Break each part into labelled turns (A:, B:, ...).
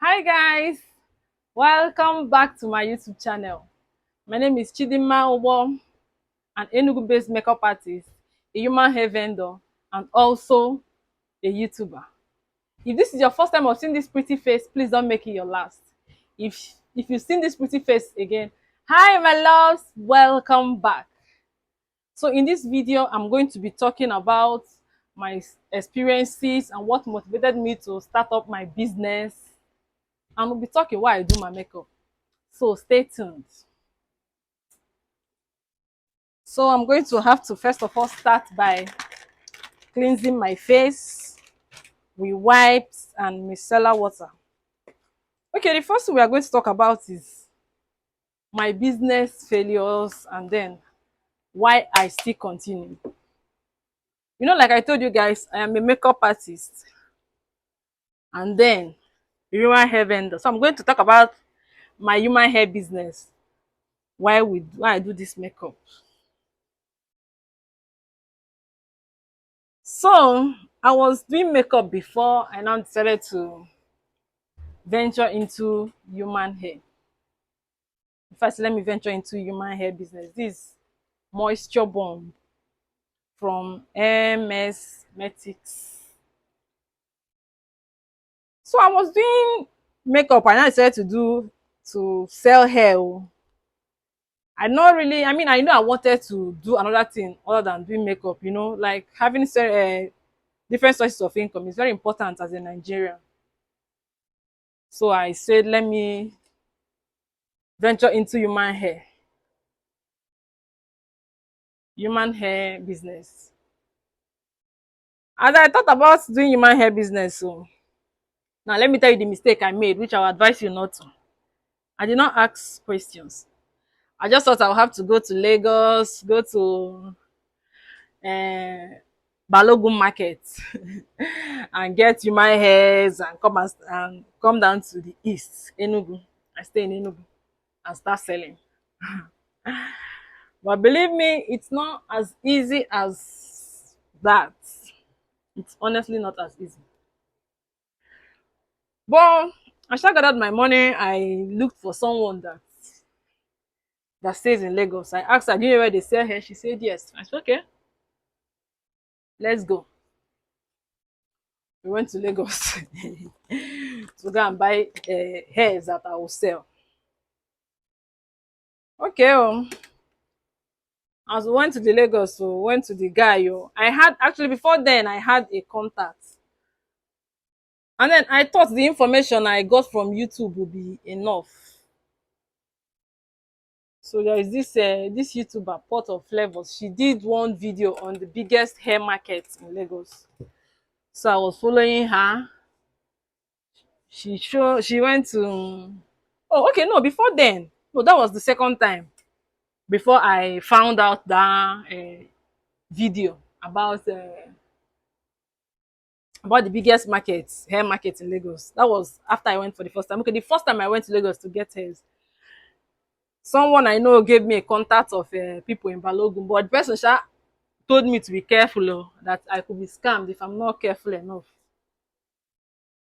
A: Hi guys, welcome back to my YouTube channel. My name is Chidinma Obo, an Enugu-based makeup artist, a human hair vendor, and also a YouTuber. If this is your first time of seeing this pretty face, please don't make it your last. If you've seen this pretty face again, hi my loves, welcome back. So in this video, I'm going to be talking about my experiences and what motivated me to start up my business. And we'll be talking why I do my makeup. So stay tuned. So I'm going to have to first of all start by cleansing my face with wipes and micellar water. Okay, the first thing we are going to talk about is my business failures and then why I still continue. Like I told you guys, I am a makeup artist and then a human hair vendor. So I'm going to talk about my human hair business, why I do this makeup. So I was doing makeup before I now decided to venture into human hair. First, let me venture into human hair business. This Moisture Bomb from MS Metics. So I was doing makeup and I decided to sell hair. I not really, I know I wanted to do another thing other than doing makeup, like having different sources of income is very important as a Nigerian. So I said, let me venture into human hair business. As I thought about doing human hair business, so now let me tell you the mistake I made, which I will advise you not to. I did not ask questions. I just thought I would have to go to Lagos, go to Balogun Market and get human hairs and and come down to the east, Enugu. I stay in Enugu and start selling. But believe me, it's not as easy as that. It's honestly not as easy. But I I gathered my money. I looked for someone that stays in Lagos. I asked her, do you know where they sell hair? She said yes. I said, okay, let's go. We went to Lagos to go and buy hairs that I will sell. Okay, as we went to the Lagos, so went to the guy. I had actually before then I had a contact, and then I thought the information I got from YouTube would be enough. So there is this YouTuber, Pot of Flavors. She did one video on the biggest hair market in Lagos. So I was following her. She went to, oh okay, no, before then. No, that was the second time. Before I found out that video about the biggest hair market in Lagos. That was after I went for the first time. Okay, the first time I went to Lagos to get hairs, someone I know gave me a contact of people in Balogun, but the person told me to be careful, that I could be scammed if I'm not careful enough.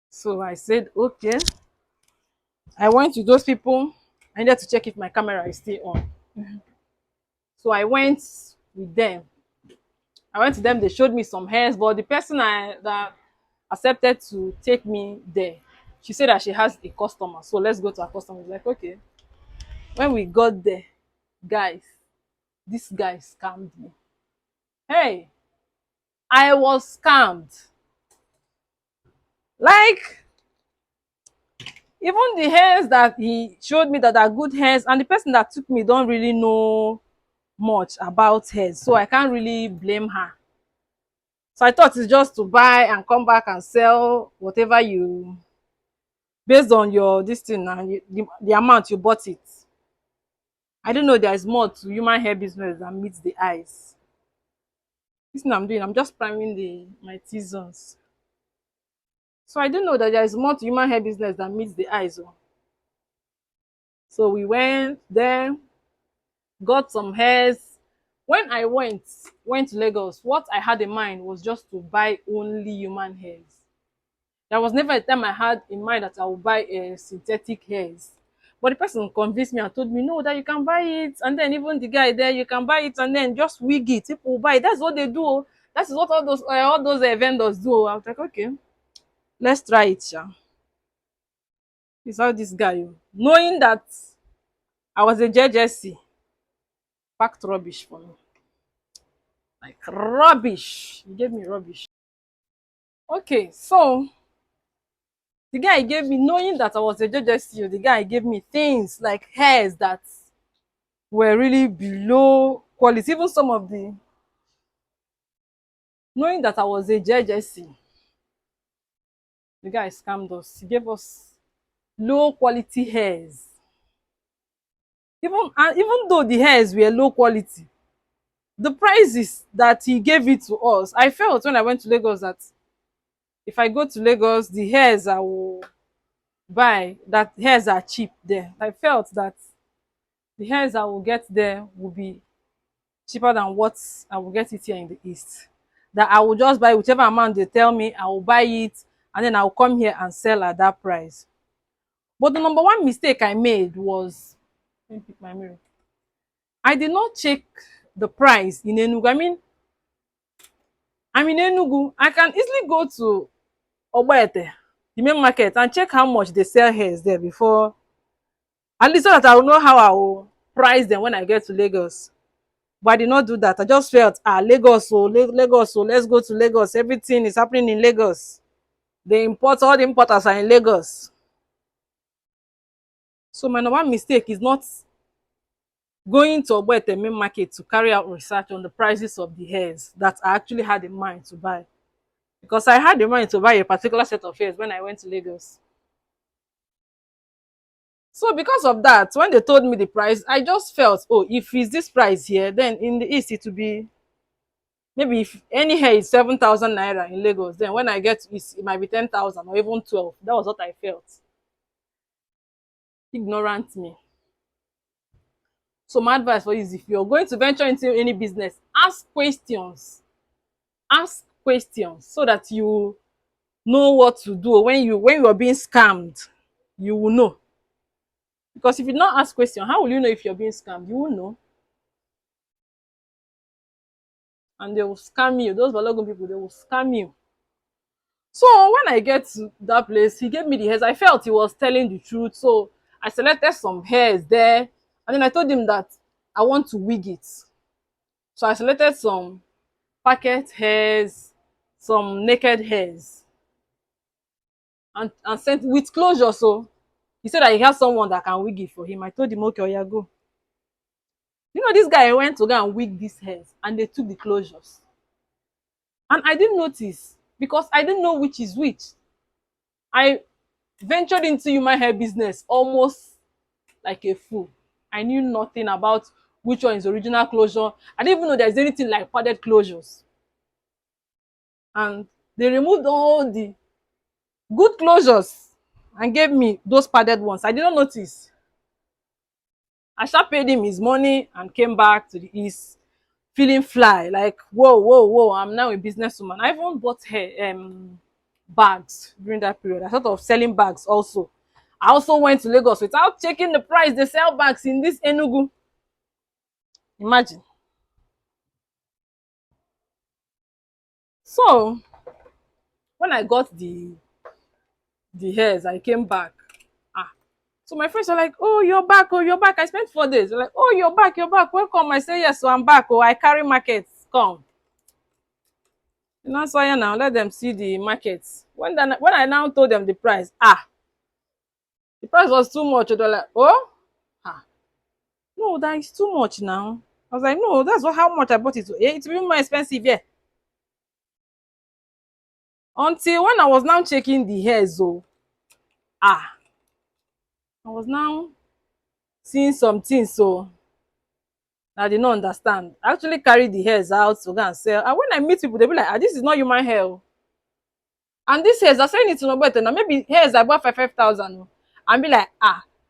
A: So I said, okay. I went to those people. I needed to check if my camera is still on. So I went with them. I went to them, they showed me some hairs, but the person that accepted to take me there, she said that she has a customer. So let's go to her customer. It's like, okay. When we got there, guys, this guy scammed me. Hey, I was scammed. Like, even the hairs that he showed me that are good hairs, and the person that took me don't really know much about hairs, so I can't really blame her. So I thought it's just to buy and come back and sell whatever you, based on your this thing and the amount you bought it. I don't know, there is more to human hair business than meets the eyes. This thing I'm doing, I'm just priming my T-zones. So I don't know that there is more to human hair business than meets the eyes. So we went there, got some hairs. When I went to Lagos, what I had in mind was just to buy only human hairs. There was never a time I had in mind that I would buy synthetic hairs. But the person convinced me and told me, no, that you can buy it. And then even the guy there, you can buy it and then just wig it. People will buy it. That's what they do. Oh. That is what all those vendors do. Oh. I was like, okay, let's try it. Sha. It's how this guy, oh. Knowing that I was a JJC, packed rubbish for me. Like rubbish. He gave me rubbish. Okay, so the guy gave me, knowing that I was a JJC, the guy gave me things like hairs that were really below quality. Even some of the, knowing that I was a JJC, the guy scammed us. He gave us low quality hairs. Even though the hairs were low quality, the prices that he gave it to us, I felt when I went to Lagos that if I go to Lagos, the hairs I will buy, that hairs are cheap there. I felt that the hairs I will get there will be cheaper than what I will get it here in the East. That I will just buy whichever amount they tell me, I will buy it, and then I will come here and sell at that price. But the number one mistake I made was, let me pick my mirror. I did not check the price in Enugu. I'm in Enugu. I can easily go to Ogbete, the main market, and check how much they sell hairs there before, at least so that I will know how I will price them when I get to Lagos. But I did not do that. I just felt, Lagos, so Lagos, so let's go to Lagos. Everything is happening in Lagos. All the importers are in Lagos. So my number one mistake is not going to Ogbete main market to carry out research on the prices of the hairs that I actually had in mind to buy. Because I had in mind to buy a particular set of hairs when I went to Lagos. So because of that, when they told me the price, I just felt, oh, if it's this price here, then in the East it will be, maybe if any hair is 7,000 naira in Lagos, then when I get to East, it might be 10,000 or even 12. That was what I felt. Ignorant me. So my advice for you is, if you're going to venture into any business, ask questions. Ask questions so that you know what to do. When you are being scammed, you will know. Because if you not ask questions, how will you know if you're being scammed? You will know. And they will scam you. Those Balogun people, they will scam you. So when I get to that place, he gave me the hairs. I felt he was telling the truth. So I selected some hairs there. And then I told him that I want to wig it. So I selected some packet hairs, some naked hairs, and sent with closure. So he said that he has someone that can wig it for him. I told him, okay, Oya, go. You know, this guy went to go and wig these hairs, and they took the closures. And I didn't notice because I didn't know which is which. I ventured into human hair business almost like a fool. I knew nothing about which one is original closure. I didn't even know there's anything like padded closures. And they removed all the good closures and gave me those padded ones. I did not notice. I sha paid him his money and came back to the East feeling fly, like whoa, whoa, whoa, I'm now a businesswoman. I even bought hair bags during that period. I thought of selling bags also. I also went to Lagos without checking the price they sell bags in this Enugu. Imagine. So when I got the hairs, I came back. So my friends are like, oh, you're back, oh, you're back. I spent 4 days. They're like, oh, you're back, you're back. Welcome. I say, yes, so I'm back. Oh, I carry markets. Come. And that's why now let them see the markets. When I now told them the price, the price was too much. They're like, oh, no, that is too much now. I was like, no, that's how much I bought it. It's even more expensive, yeah. Until when I was now checking the hairs, I was now seeing some things, so I did not understand. I actually carry the hairs out to go and sell. And when I meet people, they'll be like, this is not human hair. And this hairs, I'm selling it to no better. Now maybe hairs I bought for 5,000. And be like,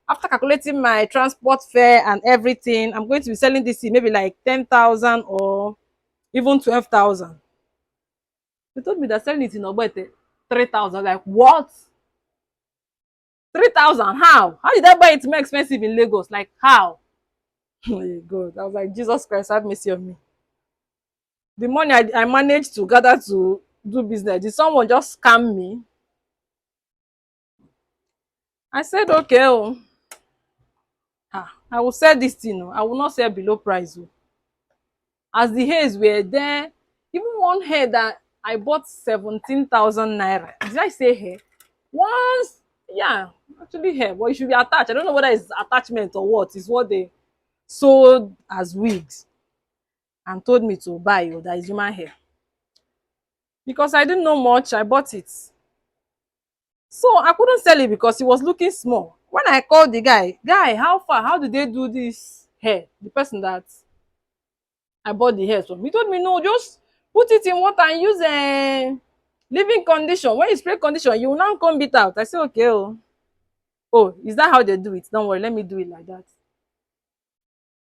A: after calculating my transport fare and everything, I'm going to be selling this in maybe like 10,000 or even 12,000. They told me that selling it in Ogbete 3,000. Like, what? 3,000? How? How did I buy it more expensive in Lagos? Like, how? Oh my God. I was like, Jesus Christ, have mercy on me. The money I managed to gather to do business, did someone just scam me? I said, okay, oh, I will sell this thing. Oh. I will not sell below price. Oh. As the hairs were there, even one hair that I bought 17,000 naira. Did I say hair? Once, yeah, actually hair, but it should be attached. I don't know whether it's attachment or what. It's what they sold as wigs and told me to buy. Oh, that is human hair. Because I didn't know much, I bought it. So I couldn't sell it because it was looking small. When I called the guy, how far? How did they do this hair? The person that I bought the hair from. He told me, no, just put it in water and use a leave-in condition. When you spray condition, you will now comb it out. I said, okay. Oh, oh, is that how they do it? Don't worry, let me do it like that.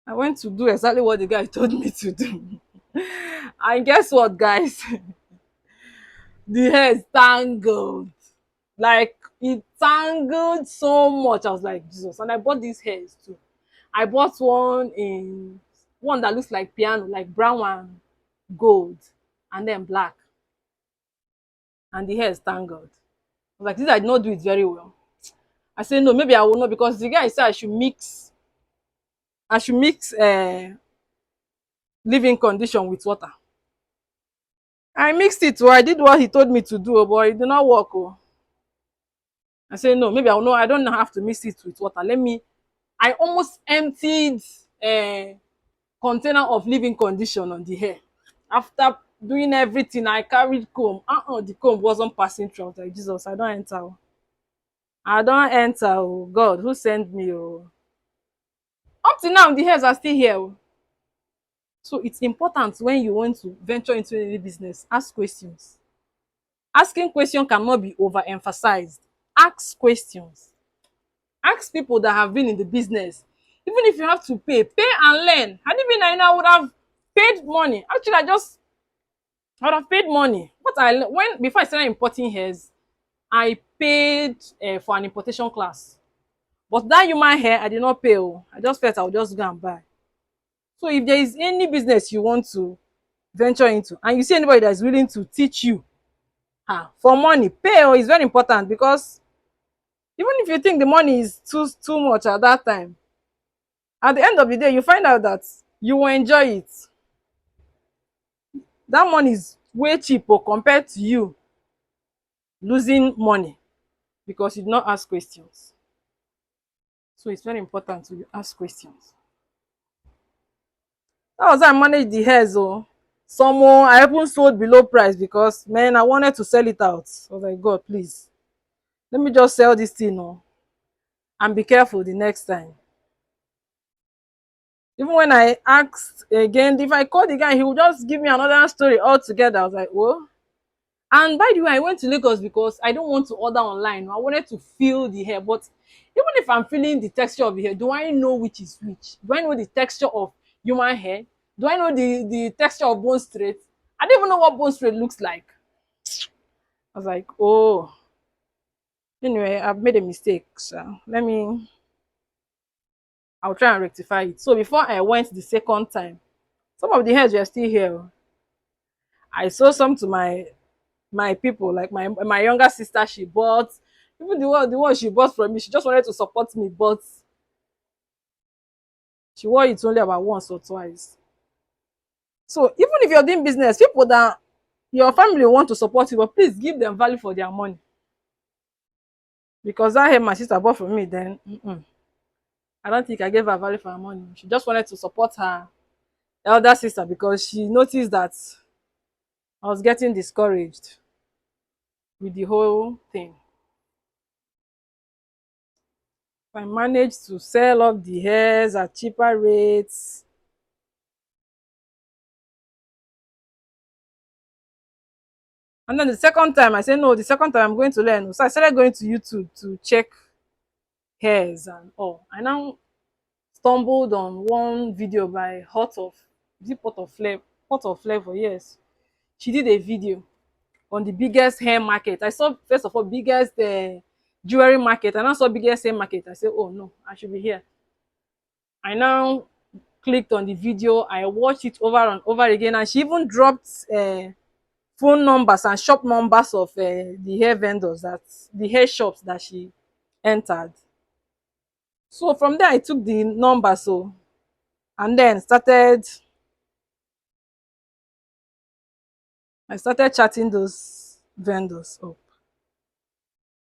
A: I went to do exactly what the guy told me to do. And guess what, guys? The hair is tangled. Like, it tangled so much. I was like, Jesus. And I bought these hairs too. I bought one that looks like piano, like brown and gold, and then black. And the hair is tangled. I was like, this I did not do it very well. I said, no, maybe I will not, because the guy said I should mix leave-in condition with water. I mixed it, or I did what he told me to do, but it did not work. Oh. I said, no, maybe I will not. I don't have to mix it with water. I almost emptied a container of leave-in condition on the hair. After doing everything, I carried comb. The comb wasn't passing through. I was like, Jesus, I don't enter. Oh. I don't enter. Oh, God, who sent me? Oh. Up to now, the hairs are still here. Oh. So it's important when you want to venture into any business, ask questions. Asking questions cannot be overemphasized. Ask questions. Ask people that have been in the business. Even if you have to pay and learn. Had it been I would have paid money. Actually, I would have paid money. Before I started importing hairs, I paid for an importation class. But that human hair, I did not pay. Oh. I just felt I would just go and buy. So if there is any business you want to venture into, and you see anybody that is willing to teach you for money, pay. Oh, is very important, because even if you think the money is too much at that time, at the end of the day, you find out that you will enjoy it. That money is way cheaper compared to you losing money because you did not ask questions. So it's very important to ask questions. That was how I managed the hairs. Oh. Someone I even sold below price because, man, I wanted to sell it out. I was like, God, please, let me just sell this thing. Oh, and be careful the next time. Even when I asked again, if I call the guy, he would just give me another story altogether. I was like, oh. And by the way, I went to Lagos because I don't want to order online. I wanted to feel the hair. But even if I'm feeling the texture of the hair, do I know which is which? Do I know the texture of human hair? Do I know the texture of bone straight? I don't even know what bone straight looks like. I was like, oh. Anyway, I've made a mistake. So I'll try and rectify it. So before I went the second time, some of the hairs were still here. I sold some to my people, like my younger sister. She bought, even the one she bought from me, she just wanted to support me, but she wore it only about once or twice. So even if you're doing business, people that your family want to support you, but please give them value for their money. Because that hair my sister bought from me, then I don't think I gave her value for her money. She just wanted to support her elder sister because she noticed that I was getting discouraged with the whole thing. I managed to sell off the hairs at cheaper rates. And then the second time, I said, no, the second time I'm going to learn. So I started going to YouTube to check hairs and all. I now stumbled on one video by Hot of, is it Pot of Flavor? Pot of Flavor, yes. She did a video on the biggest hair market. I saw first of all biggest jewelry market, and I saw biggest hair market. I said, oh no, I should be here. I now clicked on the video. I watched it over and over again, and she even dropped phone numbers and shop numbers of the hair vendors, that the hair shops that she entered. So from there, I took the number, so and then I started chatting those vendors up.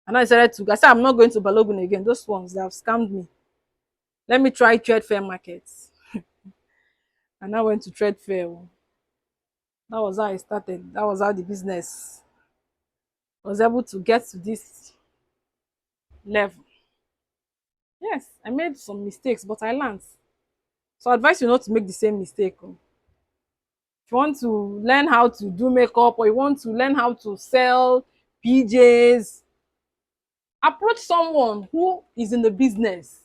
A: And I said, I'm not going to Balogun again. Those ones, they have scammed me. Let me try Trade Fair markets. And I went to Trade Fair. That was how I started. That was how the business was able to get to this level. Yes, I made some mistakes, but I learned. So I advise you not to make the same mistake. Oh. If you want to learn how to do makeup, or you want to learn how to sell PJs, approach someone who is in the business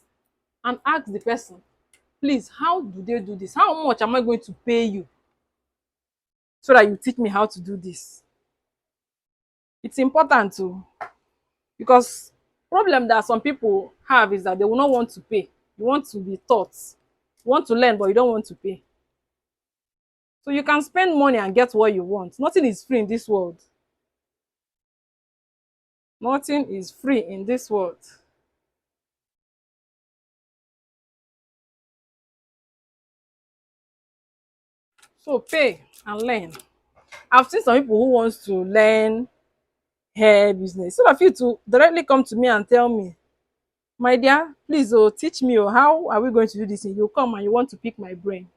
A: and ask the person, please, how do they do this? How much am I going to pay you so that you teach me how to do this? It's important to, because problem that some people have is that they will not want to pay. You want to be taught. You want to learn, but you don't want to pay. So you can spend money and get what you want. Nothing is free in this world. Nothing is free in this world. So pay and learn. I've seen some people who wants to learn hair business. So of you to directly come to me and tell me, my dear, please teach me, how are we going to do this? And you come and you want to pick my brain.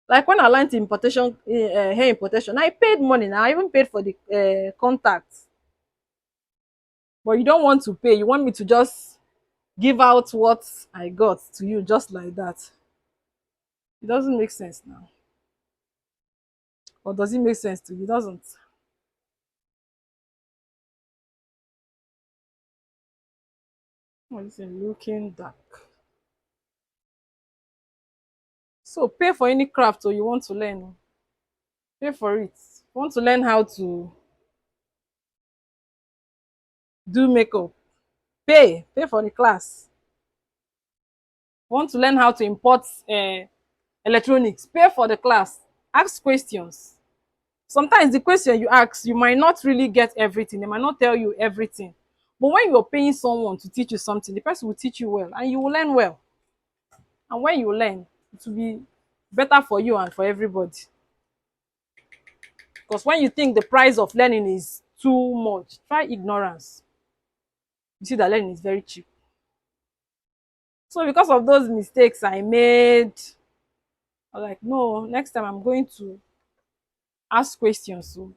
A: Like when I learned importation, hair importation, I paid money. Now I even paid for the contacts. But you don't want to pay. You want me to just give out what I got to you just like that. It doesn't make sense now. Or does it make sense to you? It doesn't. What is it? Looking dark. So pay for any craft or you want to learn. Oh. Pay for it. You want to learn how to do makeup. Pay for the class. Want to learn how to import electronics, pay for the class. Ask questions. Sometimes the question you ask, you might not really get everything. They might not tell you everything. But when you're paying someone to teach you something, the person will teach you well and you will learn well. And when you learn, it will be better for you and for everybody. Because when you think the price of learning is too much, try ignorance. You see that learning is very cheap. So because of those mistakes I made, I'm like, no, next time I'm going to ask questions. So,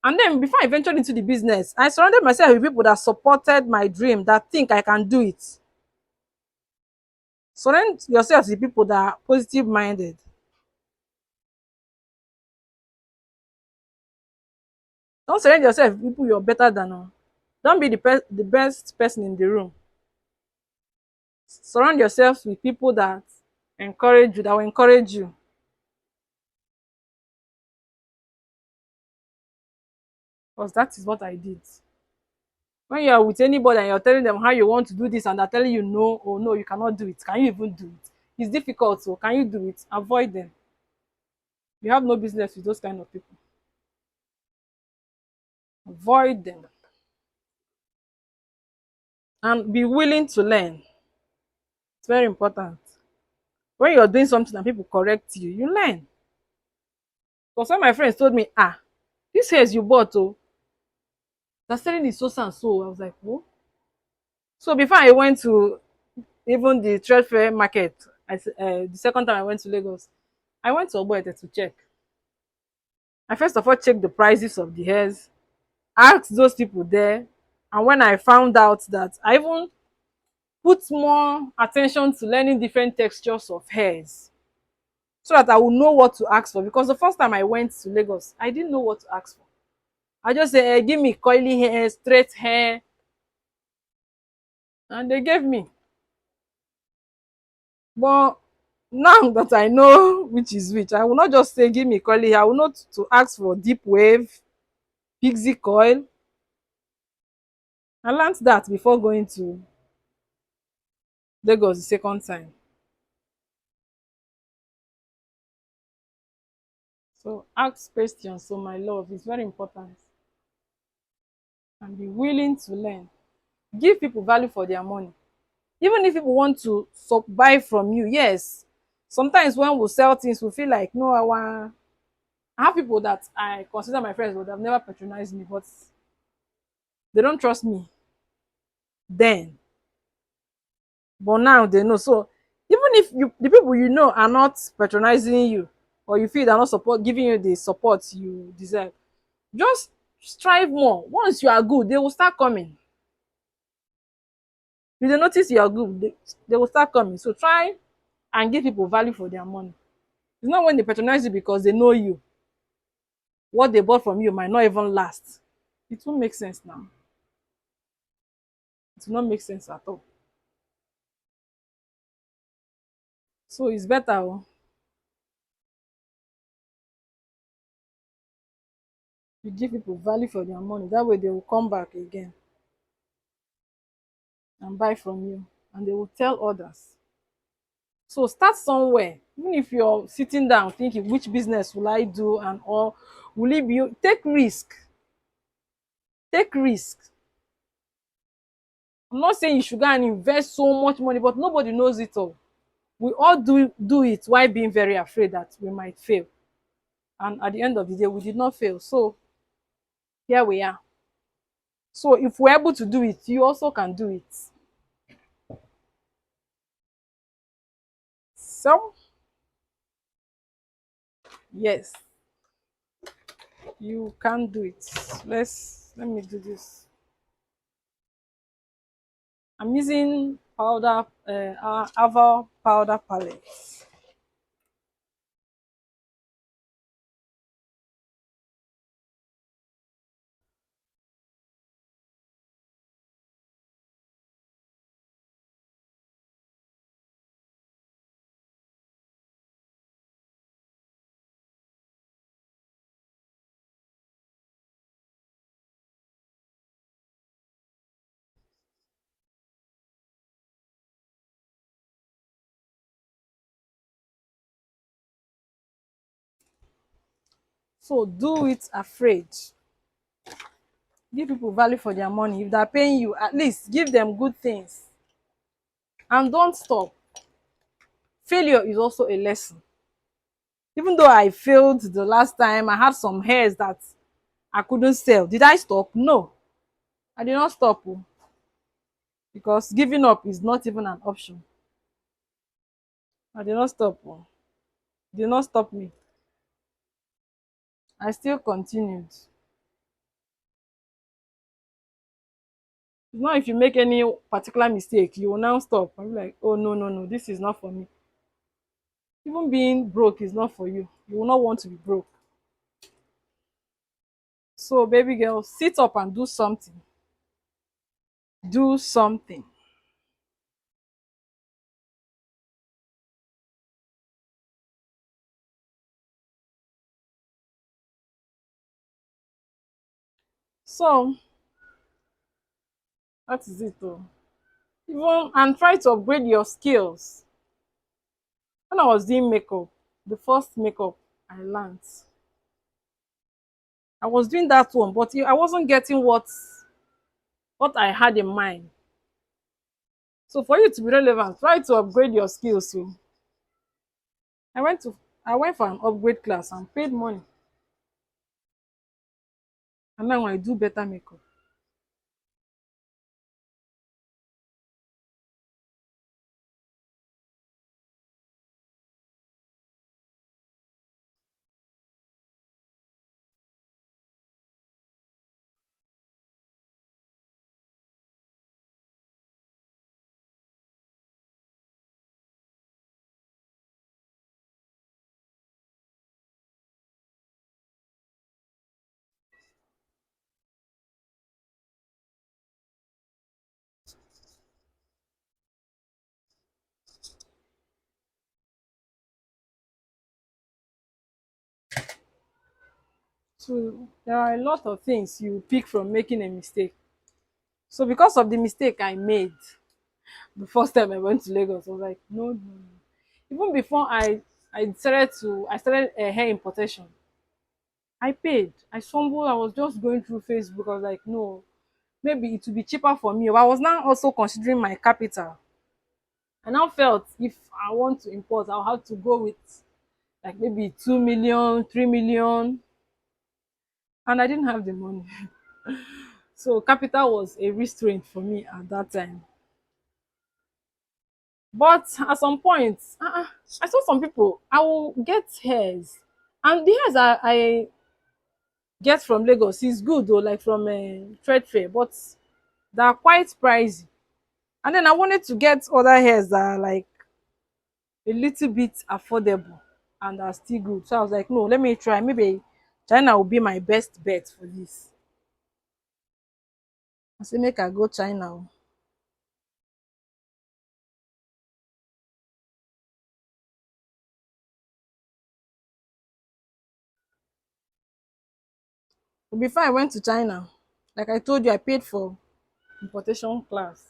A: and then before I ventured into the business, I surrounded myself with people that supported my dream, that think I can do it. Surround yourself with people that are positive minded. Don't surround yourself with people you're better than. Oh. Don't be the best person in the room. Surround yourself with people that encourage you, that will encourage you. Because that is what I did. When you're with anybody and you're telling them how you want to do this and they're telling you no, or no, you cannot do it. Can you even do it? It's difficult, so can you do it? Avoid them. You have no business with those kind of people. Avoid them. And be willing to learn. It's very important. When you're doing something and people correct you, you learn. Because when my friends told me, this hair you bought, they're selling it so and so. I was like, oh. So before I went to even the trade fair market, the second time I went to Lagos, I went to Oboete to check. I first of all checked the prices of the hairs, asked those people there, and when I found out that, I even put more attention to learning different textures of hairs so that I will know what to ask for. Because the first time I went to Lagos, I didn't know what to ask for. I just said, give me curly hair, straight hair, and they gave me. But now that I know which is which, I will not just say give me curly hair. I will not to ask for deep wave. pixie coil. I learned that before going to Lagos the second time. So ask questions, so my love, is very important, and be willing to learn. Give people value for their money. Even if people want to buy from you, yes. Sometimes when we sell things, we feel like, no, I have people that I consider my friends, but they've never patronized me, but they don't trust me then. But now they know. So even if the people you know are not patronizing you, or you feel they're not giving you the support you deserve, just strive more. Once you are good, they will start coming. If they notice you are good, they will start coming. So try and give people value for their money. It's not when they patronize you because they know you. What they bought from you might not even last. It won't make sense now. It will not make sense at all. So it's better you give people value for their money. That way they will come back again and buy from you, and they will tell others. So start somewhere. Even if you're sitting down thinking, which business will I do, and or will it be, take risk. Take risk. I'm not saying you should go and invest so much money, but nobody knows it all. We all do it while being very afraid that we might fail. And at the end of the day, we did not fail. So here we are. So if we're able to do it, you also can do it. So yes, you can do it. Let me do this. I'm using powder, Ava powder palette. So do it afraid. Give people value for their money. If they're paying you, at least give them good things. And don't stop. Failure is also a lesson. Even though I failed the last time, I had some hairs that I couldn't sell. Did I stop? No, I did not stop. Because giving up is not even an option. I did not stop. It did not stop me. I still continued. It's not if you make any particular mistake, you will now stop. I'm like, oh, no, no, no, this is not for me. Even being broke is not for you. You will not want to be broke. So, baby girl, sit up and do something. Do something. So, that is it. Though. Even and try to upgrade your skills. When I was doing makeup, the first makeup I learned, I was doing that one, but I wasn't getting what I had in mind. So for you to be relevant, try to upgrade your skills. So I went to I went for an upgrade class and paid money. And now I do better makeup. So there are a lot of things you pick from making a mistake. So because of the mistake I made the first time I went to Lagos, I was like, no, no, no. Even before I started a hair importation. I paid. I stumbled. I was just going through Facebook. I was like, no, maybe it would be cheaper for me. But I was now also considering my capital. I now felt if I want to import, I'll have to go with like maybe 2 million, 3 million, and I didn't have the money. So capital was a restraint for me at that time. But at some point, I saw some people. I will get hairs, and the hairs I get from Lagos is good though, like from trade fair, but they are quite pricey. And then I wanted to get other hairs that are like a little bit affordable and are still good. So I was like, no, let me try. Maybe China will be my best bet for this. I say make I go China o. But before I went to China, like I told you, I paid for importation class.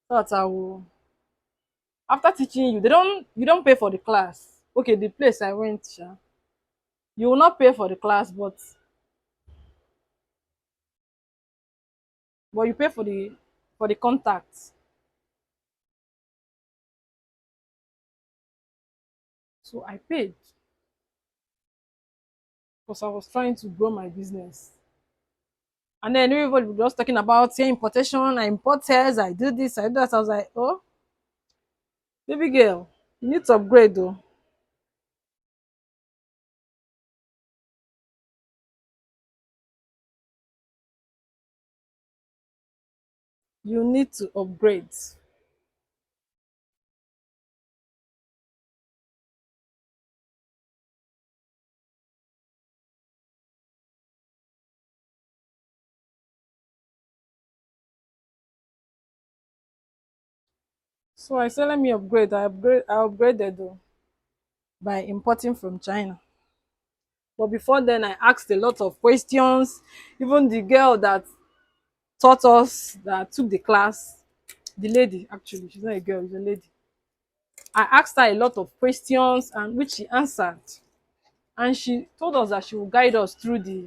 A: So that I will, after teaching you, you don't pay for the class. Okay, the place I went, you will not pay for the class, but you pay for the contacts. So I paid because I was trying to grow my business. And then everybody was just talking about say importation, I import hairs, I do this, I do that. I was like, oh, baby girl, you need to upgrade though. You need to upgrade. So I said, let me upgrade. I upgraded though by importing from China. But before then, I asked a lot of questions. Even the girl that taught us, that took the class, the lady actually, she's not a girl, she's a lady. I asked her a lot of questions and which she answered. And she told us that she will guide us through the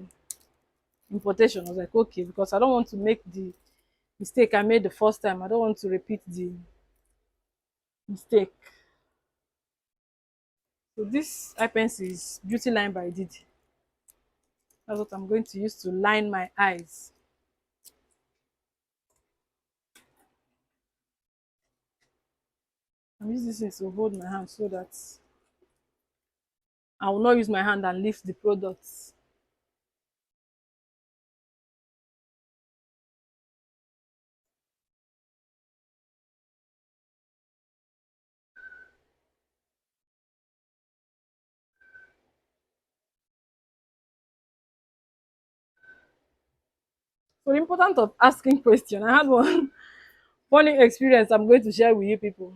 A: importation. I was like, okay, because I don't want to make the mistake I made the first time. I don't want to repeat the mistake. So this eye pencil is Beauty Line by Didi. That's what I'm going to use to line my eyes. I'm using this to hold my hand so that I will not use my hand and lift the products. So the importance of asking question. I had one funny experience I'm going to share with you people.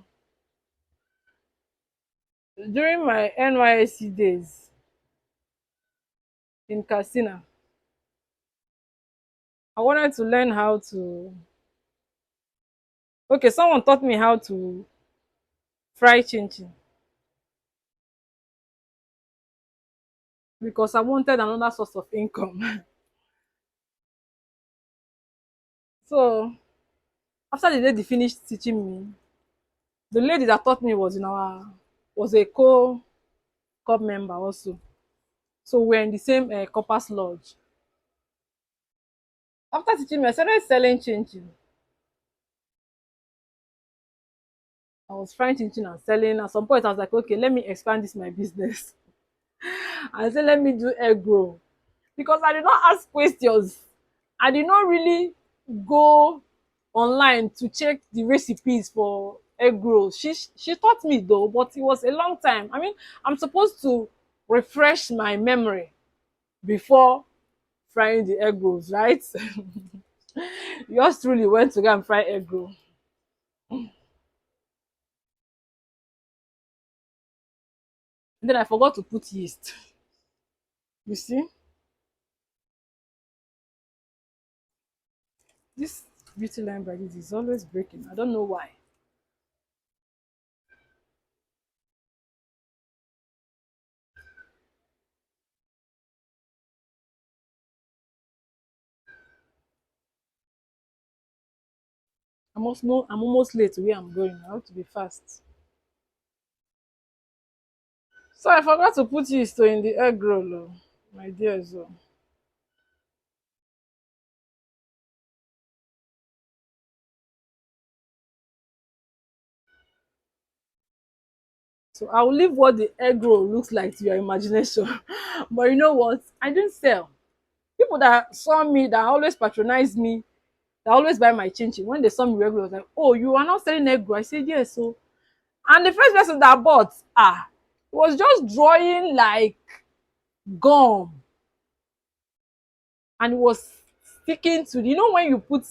A: During my NYSC days in Katsina, I wanted to learn how to, okay, someone taught me how to fry chin chin because I wanted another source of income. So after the lady finished teaching me, the lady that taught me was a co-club member also. So we're in the same corpus lodge. After teaching me, I started selling chin chin. I was frying chin chin and selling. At some point, I was like, okay, let me expand this my business. I said, let me do egg roll because I did not ask questions. I did not really go online to check the recipes for egg rolls. She taught me though, but it was a long time. I mean, I'm supposed to refresh my memory before frying the egg rolls, right? Yours truly went to go and fry egg roll. Then I forgot to put yeast. You see? This beauty line by this is always breaking. I don't know why. I'm almost late to where I'm going. I have to be fast. So I forgot to put yeast in the egg roll, oh, my dear. So I will leave what the egg roll looks like to your imagination. But you know what? I didn't sell. People that saw me, that always patronize me, that always buy my chin chin, when they saw me regular, was like, "Oh, you are not selling egg roll?" I said, "Yes." So, and the first person that bought, was just drawing like gum, and it was sticking to you know when you put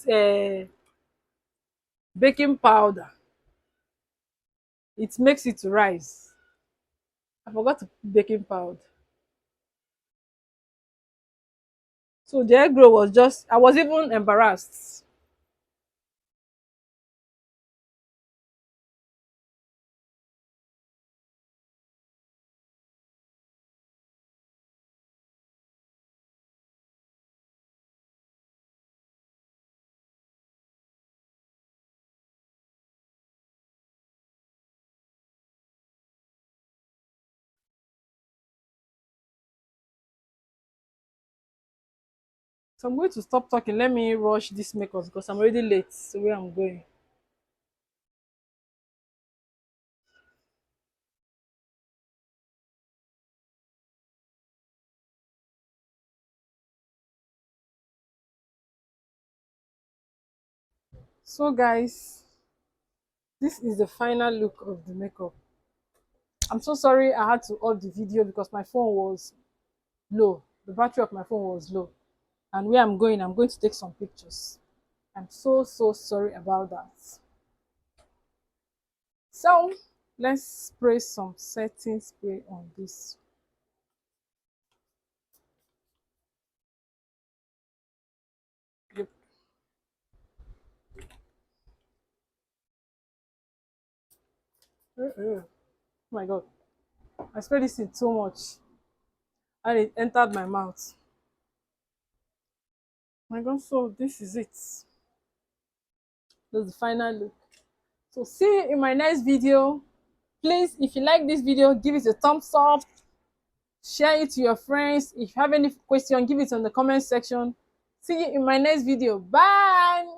A: baking powder, it makes it rise. I forgot to put baking powder. So the egg roll was just, I was even embarrassed. So I'm going to stop talking. Let me rush this makeup because I'm already late. So where I'm going. So guys, this is the final look of the makeup. I'm so sorry I had to off the video because my phone was low. The battery of my phone was low. And where I'm going to take some pictures. I'm so sorry about that. So let's spray some setting spray on this. Yep. Oh my god. I sprayed this in too much and it entered my mouth. My god, so this is it. This is the final look. So see you in my next video. Please, if you like this video, give it a thumbs up, share it to your friends. If you have any question, give it on the comment section. See you in my next video. Bye.